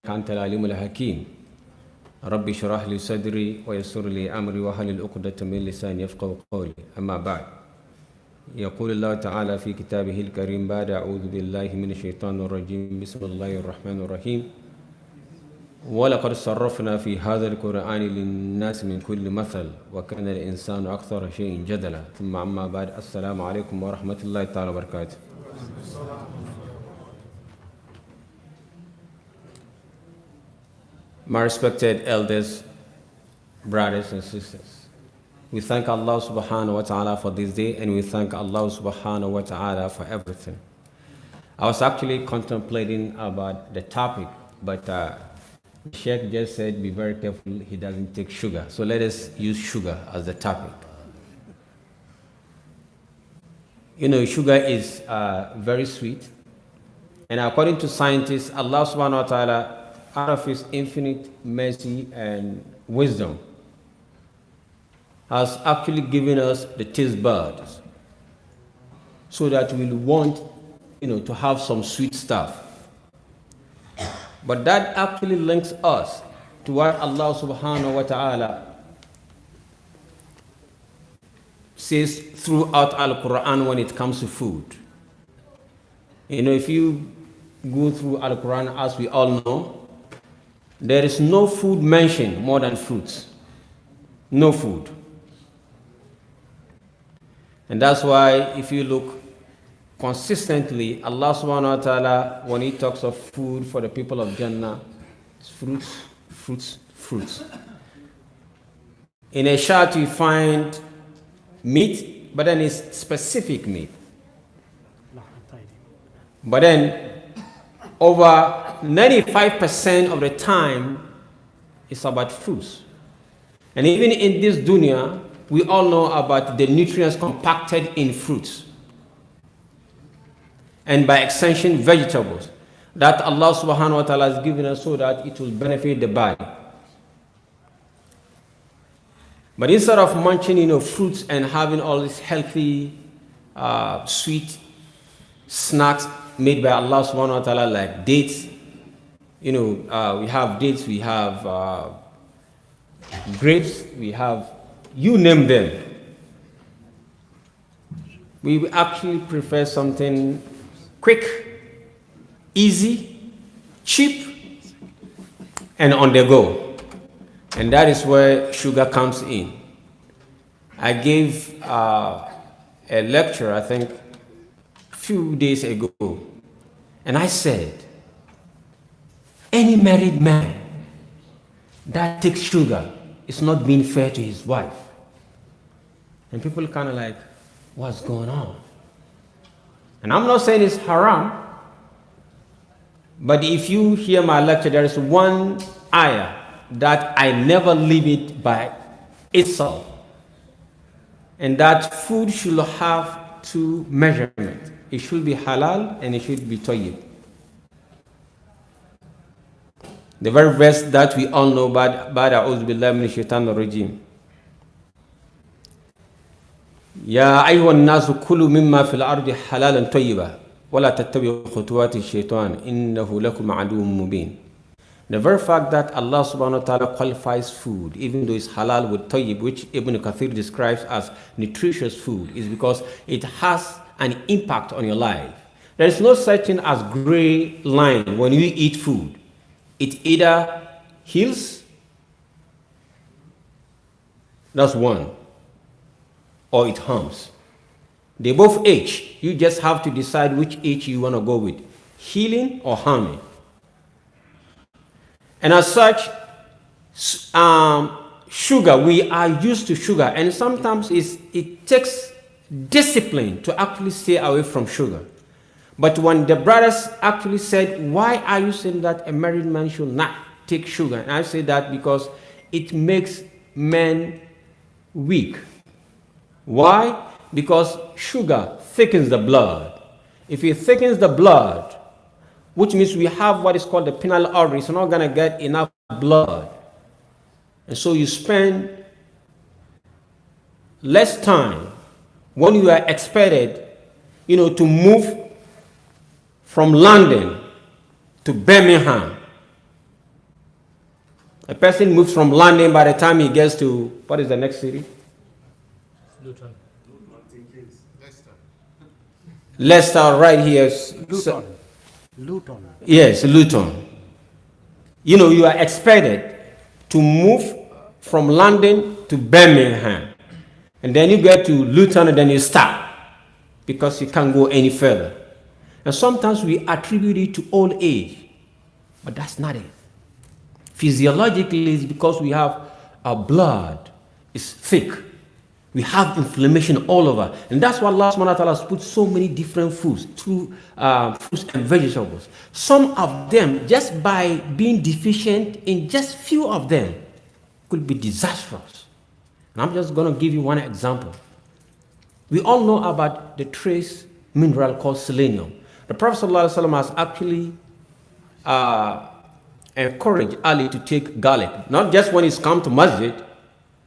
أنت العليم الحكيم ربي اشرح لي صدري ويسر لي أمري واحلل عقدة من لساني يفقهوا قولي أما بعد يقول الله تعالى في كتابه الكريم بعد أعوذ بالله من الشيطان الرجيم بسم الله الرحمن الرحيم ولقد صرفنا في هذا القرآن للناس من كل مثل وكان الإنسان أكثر شيء جدلا ثم أما بعد السلام عليكم ورحمة الله تعالى وبركاته. My respected elders, brothers and sisters, we thank Allah subhanahu wa ta'ala for this day, and we thank Allah subhanahu wa ta'ala for everything. I was actually contemplating about the topic, but the Sheikh just said be very careful he doesn't take sugar. So let us use sugar as the topic. You know, sugar is very sweet, and according to scientists, Allah subhanahu wa ta'ala, out of His infinite mercy and wisdom, has actually given us the taste buds so that we'll want, to have some sweet stuff. But that actually links us to what Allah subhanahu wa ta'ala says throughout Al-Quran when it comes to food. If you go through Al-Quran, as we all know, there is no food mentioned more than fruits. No food. And that's why if you look consistently, Allah subhanahu wa ta'ala, when He talks of food for the people of Jannah, it's fruits, fruits, fruits. In a chart you find meat, but then it's specific meat. But then over 95% of the time, it's about fruits. And even in this dunya, we all know about the nutrients compacted in fruits. And by extension, vegetables that Allah subhanahu wa ta'ala has given us so that it will benefit the body. But instead of munching, fruits and having all these healthy, sweet snacks made by Allah subhanahu wa ta'ala like dates, we have dates, we have grapes, we have, you name them. We actually prefer something quick, easy, cheap, and on the go. And that is where sugar comes in. I gave a lecture, I think, a few days ago, and I said, any married man that takes sugar is not being fair to his wife. And people kind of like, what's going on? And I'm not saying it's haram, but if you hear my lecture, there is one ayah that I never leave it by itself. And that food should have two measurements. It should be halal and it should be tayyib. The very verse that we all know, بعد أعوذ بالله من الشيطان الرجيم. يا أيها الناس كلوا مما في الأرض حلالا طيبا ولا تتبعوا خطوات الشيطان إنه لكم عدو مبين. The very fact that Allah subhanahu wa ta'ala qualifies food, even though it's halal with tayyib, which Ibn Kathir describes as nutritious food, is because it has an impact on your life. There is no such thing as gray line when you eat food. It either heals, that's one, or it harms. They both age. You just have to decide which age you want to go with, healing or harming. And as such, sugar, we are used to sugar, and sometimes it takes discipline to actually stay away from sugar. But when the brothers actually said, why are you saying that a married man should not take sugar? And I say that because it makes men weak. Why? Because sugar thickens the blood. If it thickens the blood, which means we have what is called the penile artery, so not going to get enough blood. And so you spend less time when you are expected, to move from London to Birmingham. A person moves from London, by the time he gets to, what is the next city? Luton. Leicester, right here. Luton. Yes, Luton. You know, you are expected to move from London to Birmingham. And then you get to Luton and then you stop because you can't go any further. And sometimes we attribute it to old age, but that's not it. Physiologically, it's because we have our blood is thick. We have inflammation all over. And that's why Allah subhanahu wa ta'ala has put so many different foods, fruits and vegetables. Some of them, just by being deficient in just few of them, could be disastrous. And I'm just going to give you one example. We all know about the trace mineral called selenium. The Prophet ﷺ has actually encouraged Ali to take garlic. Not just when he's come to masjid,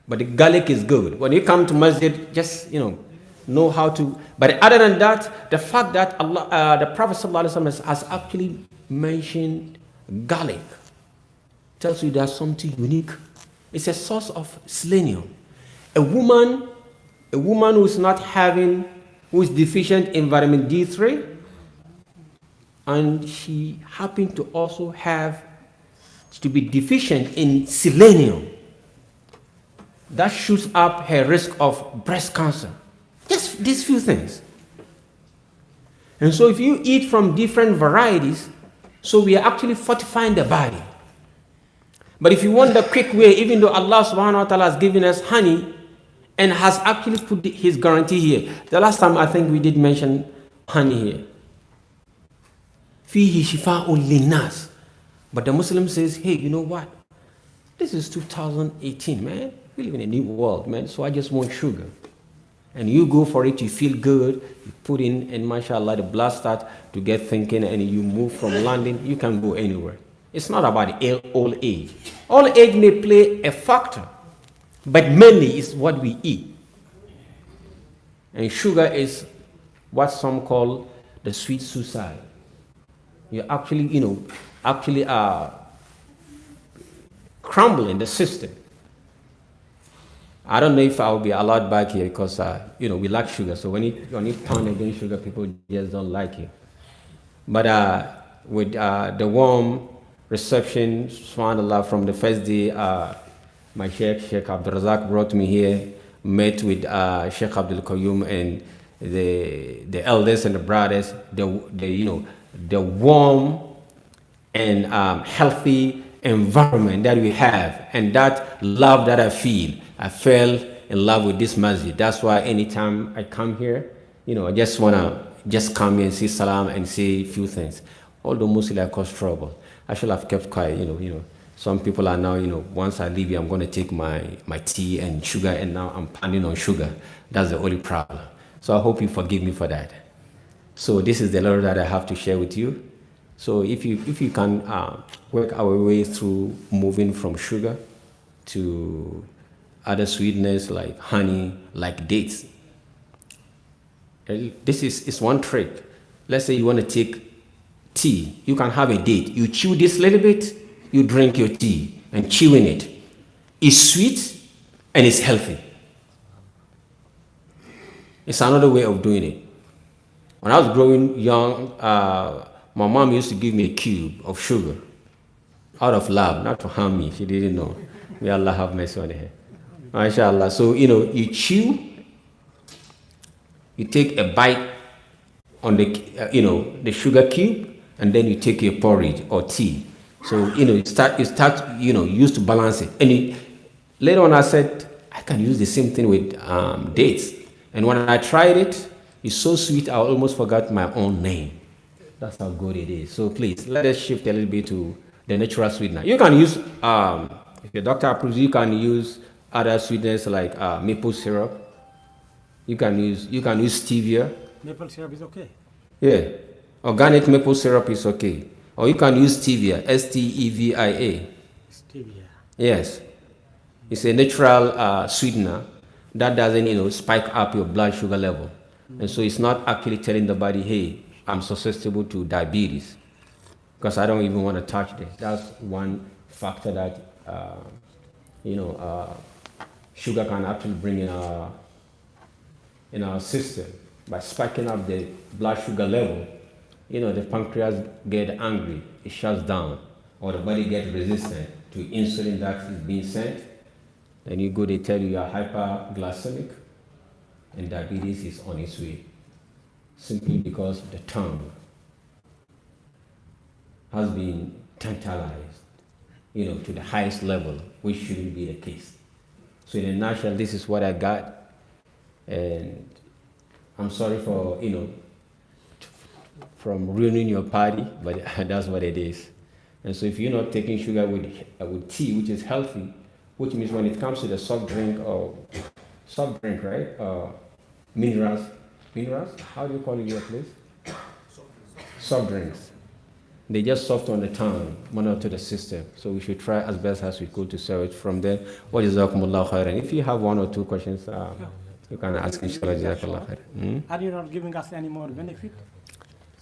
but the garlic is good. When you come to masjid, just, know how to. But other than that, the fact that the Prophet ﷺ has actually mentioned garlic tells you there's something unique. It's a source of selenium. A woman who is deficient in vitamin D3, and she happened to also to be deficient in selenium, that shoots up her risk of breast cancer. Just these few things. And so if you eat from different varieties, so we are actually fortifying the body. But if you want the quick way, even though Allah subhanahu wa ta'ala has given us honey and has actually put his guarantee here. The last time I think we did mention honey here. Fihi shifa'un linnas. But the Muslim says, hey, you know what? This is 2018, man. We live in a new world, man. So I just want sugar. And you go for it, you feel good, you put in, and mashallah, the blood starts to get thinking, and you move from London, you can go anywhere. It's not about old age. Old age may play a factor, but mainly it's what we eat. And sugar is what some call the sweet suicide. You actually, crumbling the system. I don't know if I'll be allowed back here because, we lack sugar. So when you pound against sugar, people just don't like it. But with the warm reception, subhanAllah, from the first day, my Sheikh Abdul Razak brought me here, met with Sheikh Abdul Qayyum and the elders and the brothers, the warm and healthy environment that we have, and that love that I fell in love with this masjid. That's why anytime I come here, I just want to come here and say salam and say a few things. Although mostly I cause trouble. I should have kept quiet, Some people are now, once I leave here, I'm going to take my tea and sugar, and now I'm pounding on sugar. That's the only problem. So I hope you forgive me for that. So this is the letter that I have to share with you. So if you can work our way through moving from sugar to other sweeteners like honey, like dates. This is one trick. Let's say you want to take tea. You can have a date. You chew this little bit, you drink your tea and chewing it. It's sweet and it's healthy. It's another way of doing it. When I was growing young, my mom used to give me a cube of sugar out of love, not to harm me. She didn't know. May Allah have mercy on her. MashaAllah. So, you chew, you take a bite on the sugar cube, and then you take your porridge or tea. So, you start, used to balance it. And later on I said, I can use the same thing with dates. And when I tried it, it's so sweet, I almost forgot my own name. That's how good it is. So please, let us shift a little bit to the natural sweetener. You can use, if your doctor approves, you can use other sweeteners like maple syrup. You can use stevia. Maple syrup is okay. Yeah, organic maple syrup is okay. Or you can use stevia, stevia. Stevia. Yes, it's a natural sweetener that doesn't, spike up your blood sugar level. And so it's not actually telling the body, hey, I'm susceptible to diabetes. because I don't even want to touch this. That's one factor that, sugar can actually bring in our system. By spiking up the blood sugar level, the pancreas get angry, it shuts down, or the body gets resistant to insulin that is being sent. Then you go, they tell you are hyperglycemic, and diabetes is on its way, simply because the tongue has been tantalized, to the highest level, which shouldn't be the case. So in a nutshell, this is what I got, and I'm sorry for, from ruining your party, but that's what it is. And so if you're not taking sugar with tea, which is healthy, which means when it comes to the soft drink, right? Minerals, how do you call it in your place? Soft drinks. They just soft on the tongue, monitor the system. So we should try as best as we could to serve it from there. What is Jazakumullah khairan? If you have one or two questions, you can ask inshallah. Jazakallah khairan. Are you not giving us any more benefit?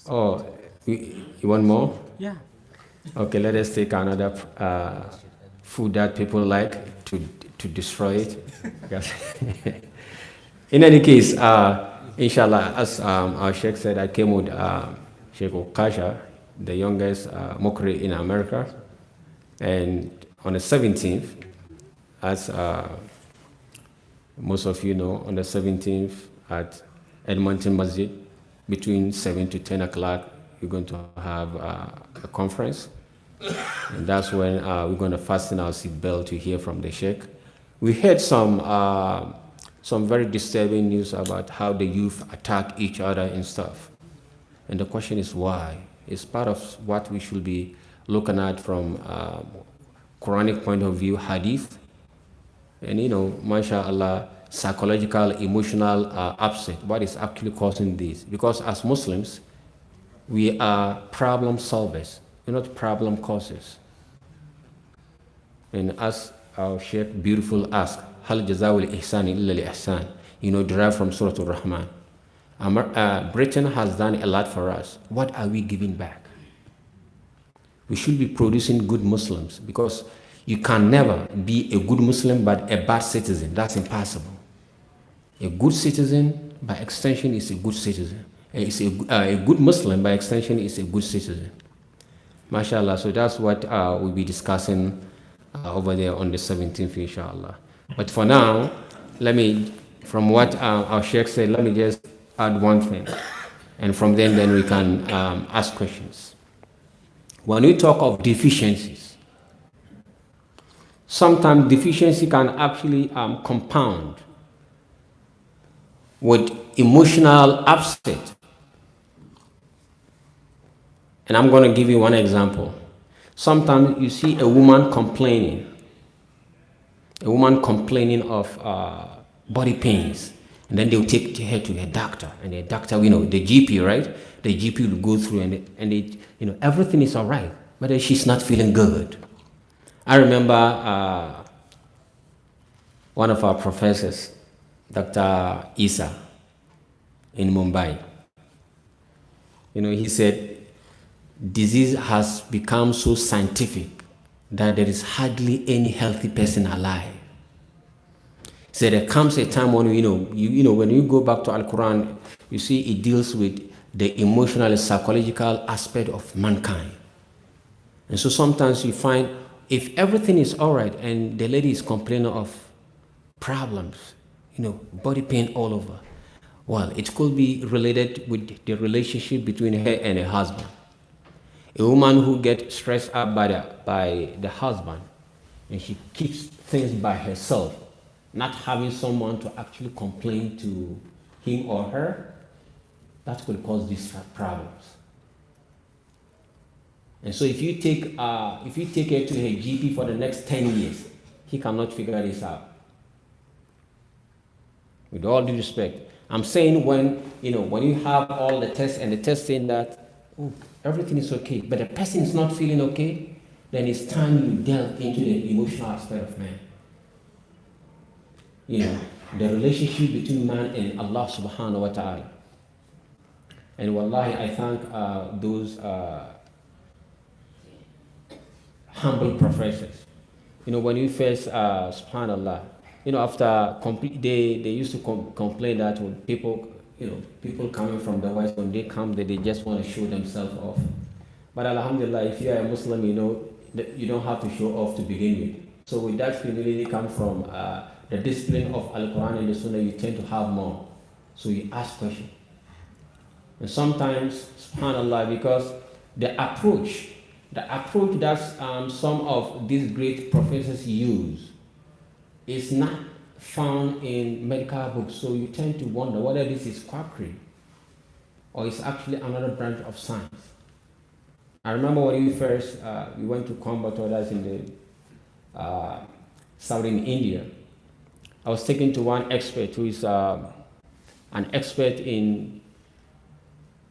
Oh, you want more? Yeah. Okay, let us take another food that people like to destroy it. In any case, inshallah, as our Sheikh said, I came with Sheikh Okasha, the youngest Mokri in America, and on the 17th, as most of you know, on the 17th at Edmonton Masjid, between 7 to 10 o'clock, we're going to have a conference. And that's when we're going to fasten our seatbelt to hear from the Sheikh. We heard some very disturbing news about how the youth attack each other and stuff. And the question is why? It's part of what we should be looking at from Quranic point of view, hadith, and mashallah, psychological, emotional upset. What is actually causing this? Because as Muslims, we are problem solvers. We're not problem causers. And as our Sheikh beautiful asked, Hal jazawul ihsan illa li ihsan, derived from Surah Al-Rahman. Britain has done a lot for us. What are we giving back? We should be producing good Muslims, because you can never be a good Muslim but a bad citizen. That's impossible. A good citizen, by extension, is a good citizen. A good Muslim, by extension, is a good citizen. MashaAllah. So that's what we'll be discussing over there on the 17th, inshallah. But for now, from what our Sheikh said, let me just add one thing. And from then we can ask questions. When we talk of deficiencies, sometimes deficiency can actually compound with emotional upset. And I'm going to give you one example. Sometimes you see a woman complaining of body pains, and then they'll take her to a doctor, and the doctor, the GP, right? The GP will go through and everything is all right, but then she's not feeling good. I remember one of our professors, Dr. Isa, in Mumbai. He said, disease has become so scientific that there is hardly any healthy person alive. So there comes a time when when you go back to Al-Quran, you see it deals with the emotional and psychological aspect of mankind. And so sometimes you find if everything is all right and the lady is complaining of problems, body pain all over, well, it could be related with the relationship between her and her husband. A woman who gets stressed out by the husband, and she keeps things by herself, not having someone to actually complain to him or her, that could cause these problems. And so if you take her to her GP for the next 10 years, he cannot figure this out. With all due respect, I'm saying when you have all the tests and the test saying that everything is okay, but the person is not feeling okay, then it's time you delve into the emotional aspect of man. The relationship between man and Allah subhanahu wa ta'ala. And wallahi, I thank those humble professors. When we first, subhanallah, after they used to complain that when people coming from the West, when they come, they just want to show themselves off. But alhamdulillah, if you are a Muslim, that you don't have to show off to begin with. So with that humility come from the discipline of Al-Quran and the Sunnah, you tend to have more. So you ask questions. And sometimes, subhanallah, because the approach that some of these great professors use is not found in medical books. So you tend to wonder whether this is quackery or it's actually another branch of science. I remember when we went to combat orders in the southern India. I was taken to one expert who is an expert in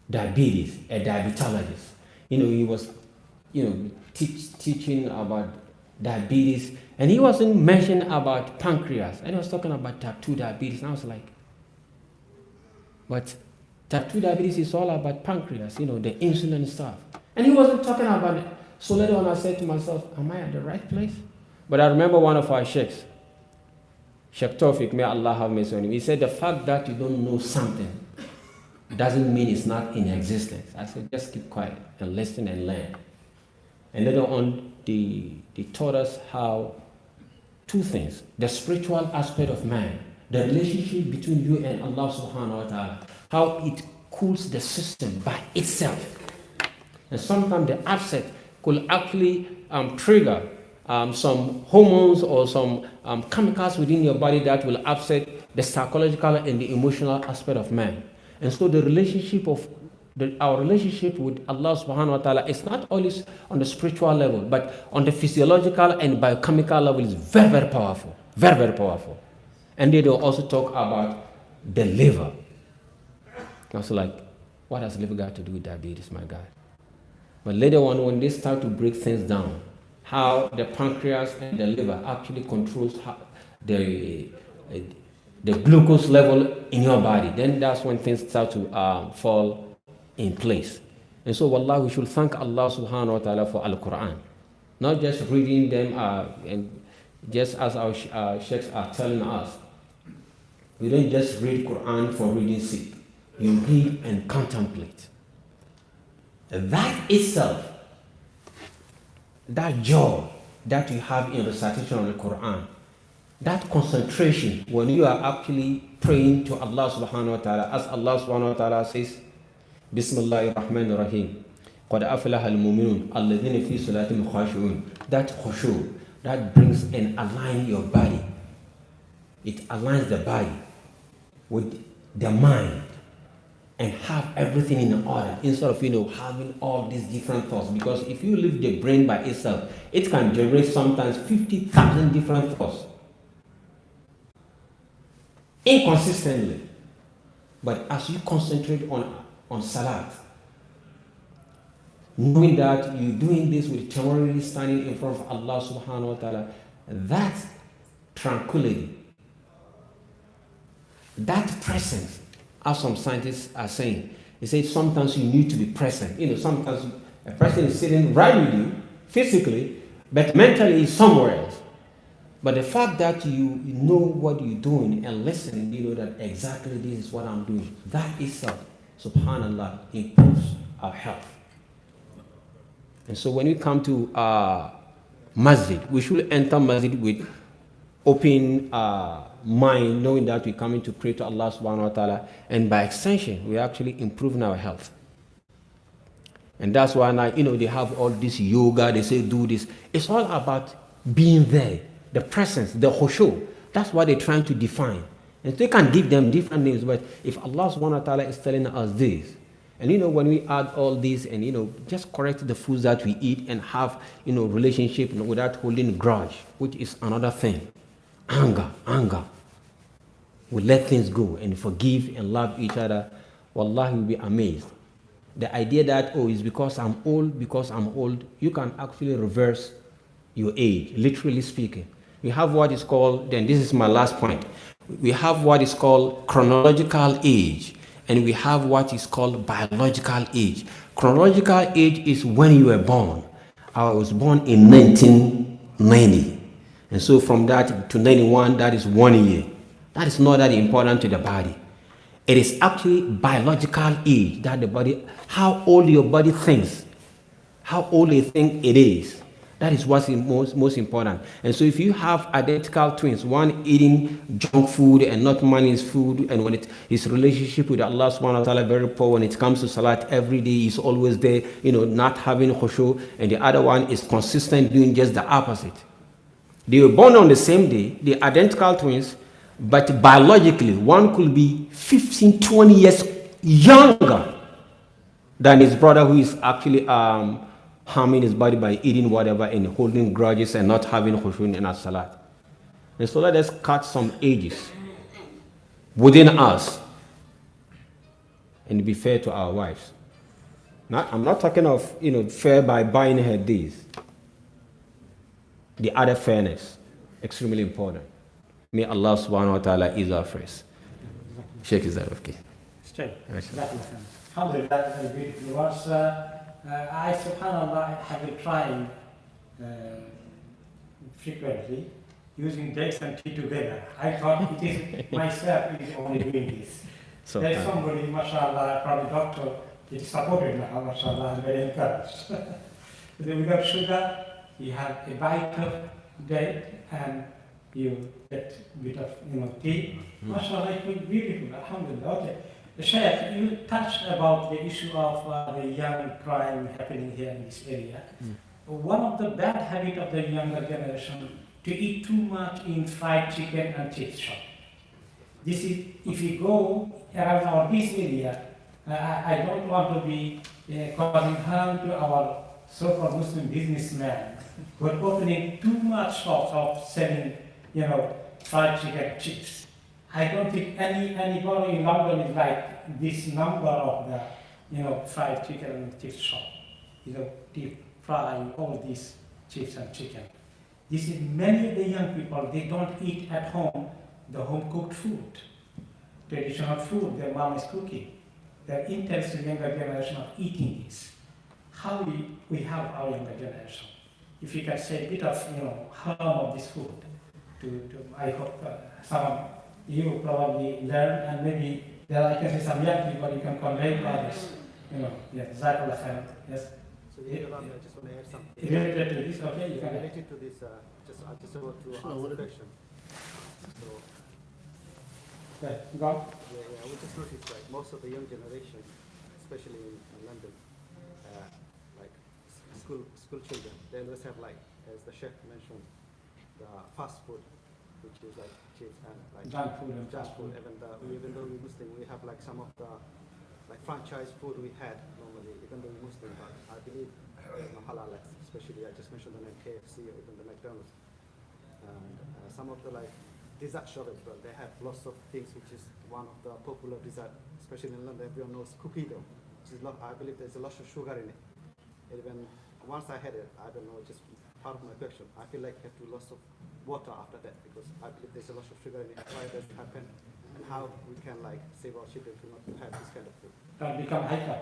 diabetes, a diabetologist. He was, teaching about diabetes, and he wasn't mentioning about pancreas, and he was talking about type 2 diabetes, and I was like, but type 2 diabetes is all about pancreas, the insulin stuff. And he wasn't talking about it. So later on I said to myself, am I at the right place? But I remember one of our sheikhs, Sheikh Tawfiq, may Allah have mercy on him, he said, the fact that you don't know something doesn't mean it's not in existence. I said, just keep quiet and listen and learn. And later on, they taught us how two things: the spiritual aspect of man, the relationship between you and Allah subhanahu wa ta'ala, how it cools the system by itself. And sometimes the upset could actually trigger some hormones or some chemicals within your body that will upset the psychological and the emotional aspect of man. And so the relationship our relationship with Allah subhanahu wa ta'ala is not always on the spiritual level, but on the physiological and biochemical level is very, very powerful. Very, very powerful. And they will also talk about the liver. I was like, what has liver got to do with diabetes, my God? But later on, when they start to break things down, how the pancreas and the liver actually controls the glucose level in your body, then that's when things start to fall in place. And so, wallah, we should thank Allah subhanahu wa ta'ala for Al-Quran. Not just reading them, and just as our sheikhs are telling us, we don't just read Quran for reading sake. You read and contemplate. That itself, that joy that you have in recitation of the Quran, that concentration when you are actually praying to Allah subhanahu wa ta'ala, as Allah subhanahu wa ta'ala says, Bismillahir Rahmanir Rahim, Qad aflaha al-mu'minun alladhina fi salatihim khashu'un. That khushu, that brings and aligns your body. It aligns the body with the mind and have everything in order instead of having all these different thoughts. Because if you leave the brain by itself, it can generate sometimes 50,000 different thoughts inconsistently. But as you concentrate on salat, knowing that you're doing this with temporarily standing in front of Allah subhanahu wa ta'ala, that tranquility, that presence, as some scientists are saying, they say sometimes you need to be present. Sometimes a person is sitting right with you physically, but mentally is somewhere else. But the fact that you know what you're doing and listen, that exactly this is what I'm doing, that itself, subhanallah, improves our health. And so when we come to masjid, we should enter masjid with open mind, knowing that we're coming to pray to Allah subhanahu wa ta'ala, and by extension, we're actually improving our health. And that's why now, they have all this yoga, they say do this. It's all about being there, the presence, the khushu. That's what they're trying to define. And they can give them different names, but if Allah subhanahu wa ta'ala is telling us this, and when we add all this and just correct the foods that we eat and have relationship without holding grudge, which is another thing. Anger. We let things go and forgive and love each other. Wallahi, you'll be amazed. The idea that, it's because I'm old, you can actually reverse your age, literally speaking. We have what is called, then this is my last point, we have what is called chronological age, and we have what is called biological age. Chronological age is when you were born. I was born in 1990. And so from that to 91, that is 1 year. That is not that important to the body. It is actually biological age that the body, how old your body thinks, how old you think it is. That is what's most important. And so if you have identical twins, one eating junk food and not man's food, and when his relationship with Allah subhanahu wa ta'ala very poor, when it comes to salat every day, he's always there, not having khushu, and the other one is consistent doing just the opposite. They were born on the same day, they're identical twins, but biologically, one could be 15, 20 years younger than his brother who is actually harming his body by eating whatever and holding grudges and not having khushu in our salat. And so let us cut some ages within us and be fair to our wives. Now, I'm not talking of fair by buying her this. The other fairness, extremely important. May Allah subhanahu wa ta'ala ease our face. Sheikh, is that okay? Straight. Alhamdulillah, very beautiful words. I, subhanAllah, have been trying frequently using dates and tea together. I thought it is myself is only doing this. So, there's somebody, mashallah, probably doctor, is supported now, mashallah, I'm very encouraged. Then without sugar, you have a bite of date and you get a bit of tea. Mashallah, it was beautiful, alhamdulillah. Okay. Sheikh, you touched about the issue of the young crime happening here in this area. One of the bad habits of the younger generation to eat too much in fried chicken and chips shop. This is, if you go around this area, I don't want to be causing harm to our so-called Muslim businessmen who are opening too much shops of selling, fried chicken chips. I don't think anybody in London is like this number of the, fried chicken and chips shop. Deep fry all these chips and chicken. This is many of the young people, they don't eat at home the home-cooked food, traditional food their mom is cooking. They're interested in younger generation of eating this. How we have our younger generation. If you can say a bit of, harm of this food, I hope some you probably learn, and maybe there I can see some young people you can convey to others. Yes, Zakallah khair. Yes. So I just want to add something. Related to this, okay? You can related to this, I just want to ask a question. So, go on. Yeah, I would just notice like most of the young generation, especially in London, like school children, they always have like, as the chef mentioned, the fast food, which is like chips and like junk food. Even though we're Muslim, we have like some of the like franchise food we had normally, even though we're Muslim, but I believe halal, especially I just mentioned the name KFC or even the McDonald's. And some of the like dessert shop as well, they have lots of things, which is one of the popular dessert, especially in London, everyone knows cookie dough, which is I believe there's a lot of sugar in it. Even once I had it, I don't know, just part of my question, I feel like you have to lots of water after that, because I believe there's a lot of sugar in it. Why does it happen? And how we can like save our children to not have this kind of food? Become hyper.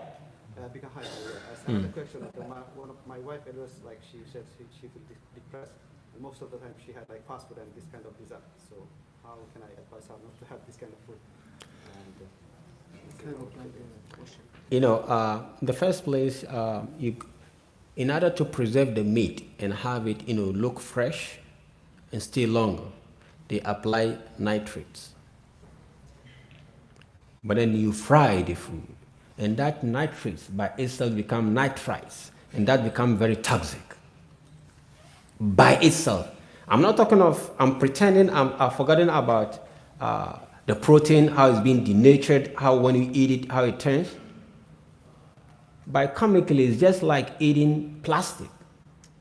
Become hyper, yeah. As another question, one of my wife, it was like she said she feel depressed, and most of the time she had like fast food and this kind of dessert. So how can I advise her not to have this kind of food? And, the first place, in order to preserve the meat and have it, look fresh and stay longer, they apply nitrates. But then you fry the food, and that nitrates by itself become nitrites, and that become very toxic by itself. I'm not talking of, I'm pretending I've forgotten about the protein, how it's being denatured, how when you eat it, how it turns. Biochemically, it's just like eating plastic.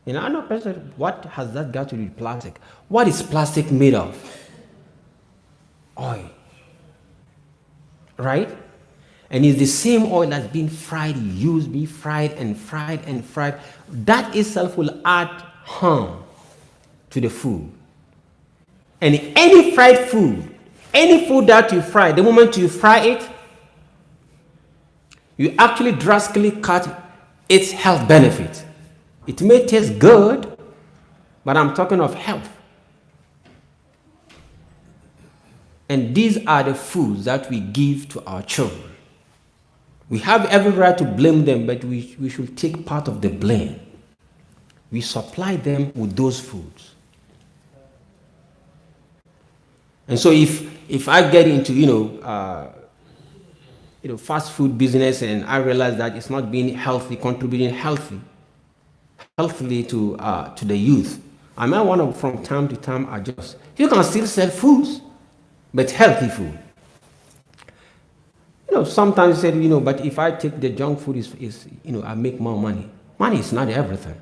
I know, person, what has that got to do with plastic? What is plastic made of? Oil. Right? And it's the same oil that's been fried, used, be fried and fried and fried. That itself will add harm to the food. And any fried food, any food that you fry, the moment you fry it, you actually drastically cut its health benefit. It may taste good, but I'm talking of health. And these are the foods that we give to our children. We have every right to blame them, but we should take part of the blame. We supply them with those foods. And so if I get into, fast food business and I realize that it's not being healthy, contributing healthily to the youth, I might want to, from time to time, adjust. You can still sell foods, but healthy food. Sometimes you say, but if I take the junk food, I make more money. Money is not everything.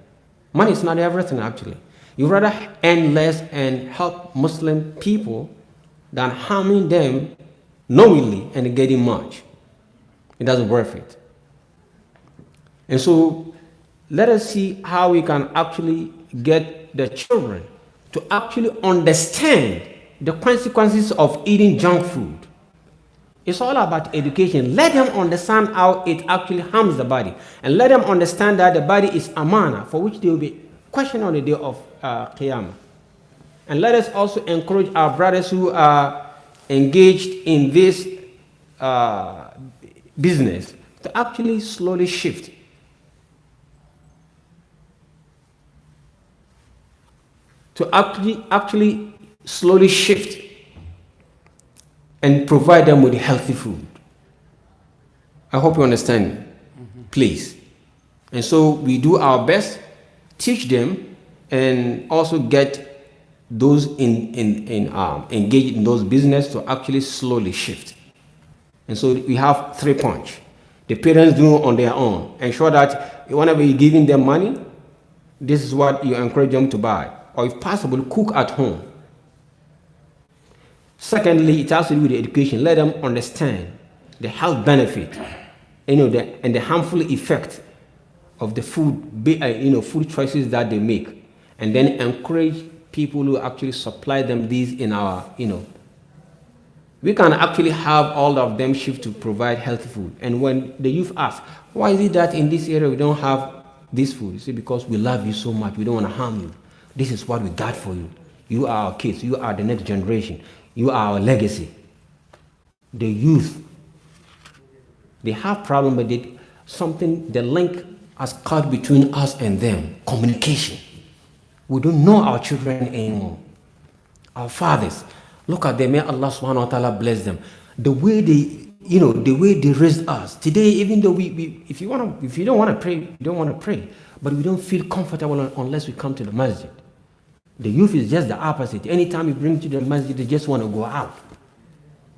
Money is not everything, actually. You rather earn less and help Muslim people than harming them knowingly and getting much. It doesn't worth it. And so let us see how we can actually get the children to actually understand the consequences of eating junk food. It's all about education. Let them understand how it actually harms the body. And let them understand that the body is amana, for which they will be questioned on the day of Qiyamah. And let us also encourage our brothers who are engaged in this business to actually slowly shift. To actually slowly shift and provide them with healthy food. I hope you understand, please. And so we do our best, teach them, and also get those engaged in those business to actually slowly shift. And so we have 3 points. The parents do on their own. Ensure that whenever you're giving them money, this is what you encourage them to buy. Or if possible, cook at home. Secondly, it has to do with the education. Let them understand the health benefit, and the harmful effect of the food choices that they make, and then encourage people who actually supply them these in our, we can actually have all of them shift to provide healthy food. And when the youth ask, why is it that in this area we don't have this food? You say, because we love you so much, we don't want to harm you. This is what we got for you. You are our kids, you are the next generation. You are our legacy. The youth, they have problem, but the link has cut between us and them. Communication. We don't know our children anymore. Our fathers, look at them. May Allah subhanahu wa ta'ala bless them. The way they raised us. Today, even though if you don't want to pray, you don't want to pray. But we don't feel comfortable unless we come to the masjid. The youth is just the opposite. Anytime you bring to the masjid, they just want to go out.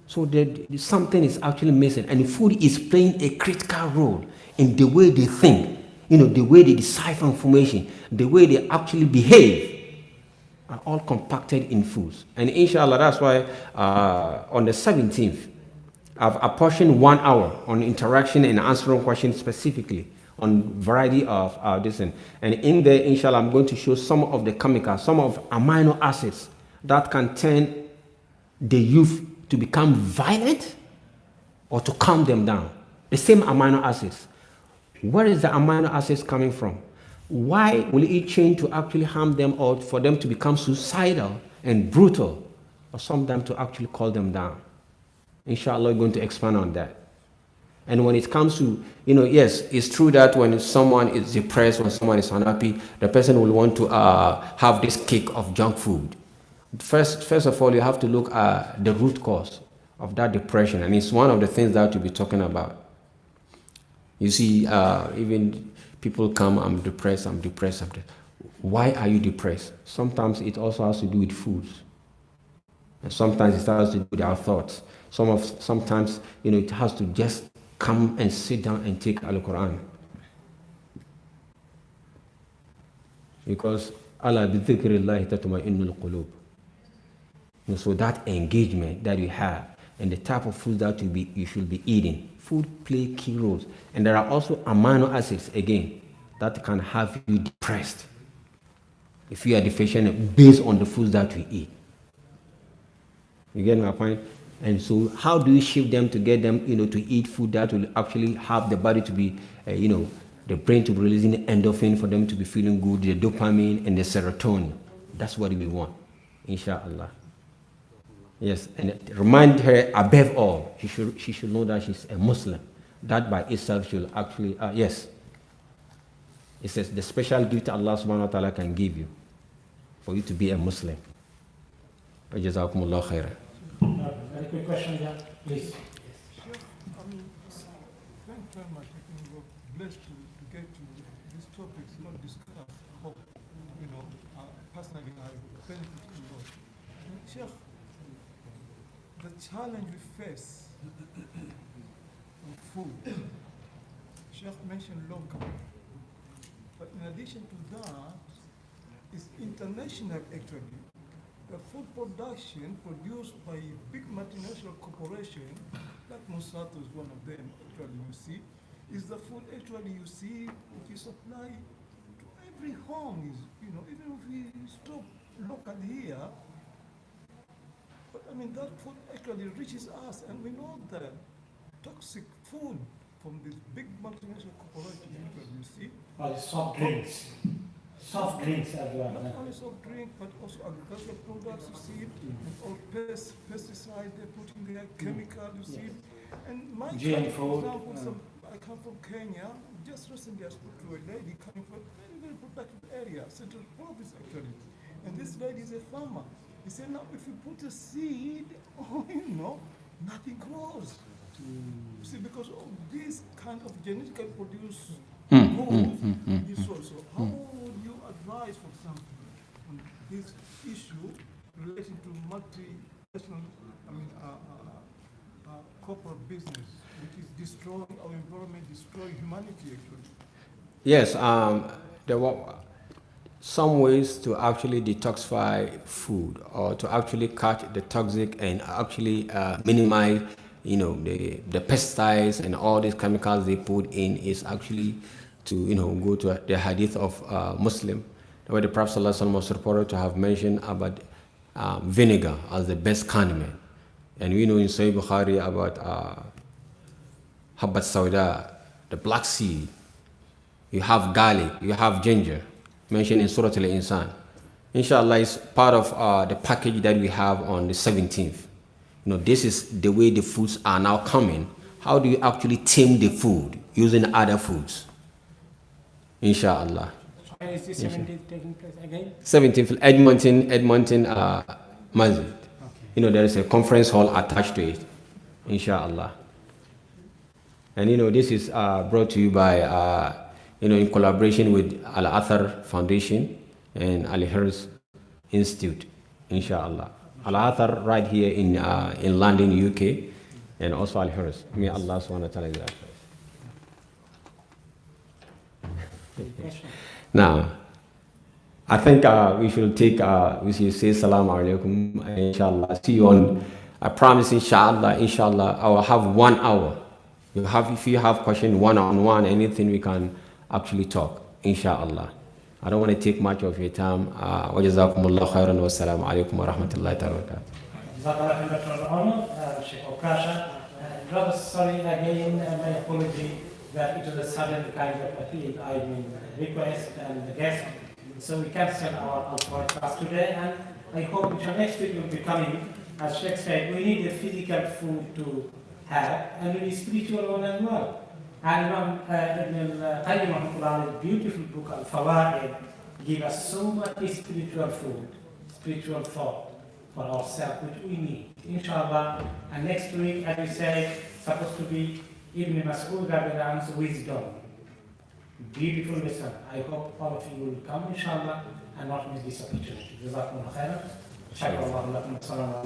So something is actually missing. And food is playing a critical role in the way they think, the way they decipher information, the way they actually behave, are all compacted in foods. And inshallah, that's why on the 17th, I've apportioned 1 hour on interaction and answering questions specifically on variety of this. And in there, inshallah, I'm going to show some of the chemicals, some of amino acids that can turn the youth to become violent or to calm them down. The same amino acids. Where is the amino acids coming from? Why will it change to actually harm them or for them to become suicidal and brutal, or sometimes to actually call them down? Inshallah, we're going to expand on that. And when it comes to, yes, it's true that when someone is depressed, when someone is unhappy, the person will want to have this kick of junk food. First of all, you have to look at the root cause of that depression. And it's one of the things that we'll be talking about. You see, even people come, I'm depressed. Why are you depressed? Sometimes it also has to do with food. And sometimes it has to do with our thoughts. Sometimes, it has to just come and sit down and take Al-Quran. Because Allah bi dhikrillahi tatma'innul qulub. So that engagement that you have and the type of food that you should be eating, food play key roles. And there are also amino acids, again, that can have you depressed if you are deficient based on the foods that we eat. You get my point? And so how do you shift them to get them, to eat food that will actually help the body to be, the brain to be releasing endorphin for them to be feeling good, the dopamine and the serotonin. That's what we want, inshallah. Yes, and remind her above all, she should know that she's a Muslim. That by itself should actually, yes. It says the special gift Allah subhanahu wa ta'ala can give you for you to be a Muslim. Jazakumullah khairan. Very quick question, yeah, please. Sure. I mean, thank you very much. I think we're blessed to get to these topics, not discussed. I hope, personally, I benefit a lot. Sheikh, the challenge we face with food, Sheikh mentioned local, but in addition to that, it's international actually. The food production produced by big multinational corporation, like Monsanto is one of them, actually you see, is the food actually you see which is supplied to every home. Is even if we stop local here, but I mean that food actually reaches us, and we know that toxic food from these big multinational corporations, you see. Or soft drinks. Soft drinks as well. Not only soft drink, but also agricultural products, you see, and all pesticides they put in there, chemical, you see. And my country, for example, I come from Kenya. Just recently I spoke to a lady coming from a very, very productive area, Central Province actually. And this lady is a farmer. He said, now if you put a seed, nothing grows. You see, because of this kind of genetically produced foods, so how would you advise, for example, on this issue relating to multinational, corporate business, which is destroying our environment, destroying humanity actually? Yes, there were some ways to actually detoxify food or to actually cut the toxic and actually minimize the pesticides and all these chemicals they put in is actually to go to the hadith of Muslim, where the Prophet ﷺ was reported to have mentioned about vinegar as the best condiment. And we know in Sahih Bukhari about Habbat Sauda, the black seed. You have garlic, you have ginger, mentioned in Surah Al-Insan. Inshallah, it's part of the package that we have on the 17th. This is the way the foods are now coming. How do you actually tame the food using other foods? Inshallah. When is the 17th taking place again? 17th, Edmonton Masjid. Okay. There is a conference hall attached to it. Inshallah. And this is brought to you by, in collaboration with Al-Athar Foundation and Al-Harris Institute. Inshallah. Al-Athar right here in London, UK, and also Al-Harris. May Allah subhanahu wa ta'ala do that. Now, I think we should say salam alaikum, inshallah. See you on, I promise inshallah, I will have 1 hour. If you have question one-on-one, anything we can actually talk, inshallah. I don't want to take much of your time. Wa jazakumullah khairan wa assalamu alaikum wa rahmatullahi wa barakatuh. Jazakallah, Sheikh Okasha. Brother, sorry again, my apology that it was a sudden kind of appeal, request and the guest. So we cancel our podcast today, and I hope next week will be coming. As Sheikh said, we need the physical food to have, and we need spiritual one as well. And Ibn al-Qayyim, beautiful book Al-Fawaid, give us so much spiritual food, spiritual thought for ourselves, which we need. Inshallah, and next week, as we said, supposed to be Ibn Mas'ud Rabbi'an's wisdom. Beautiful lesson. I hope all of you will come, inshallah, and not miss this opportunity. Jazakumullah khairan. Shukran.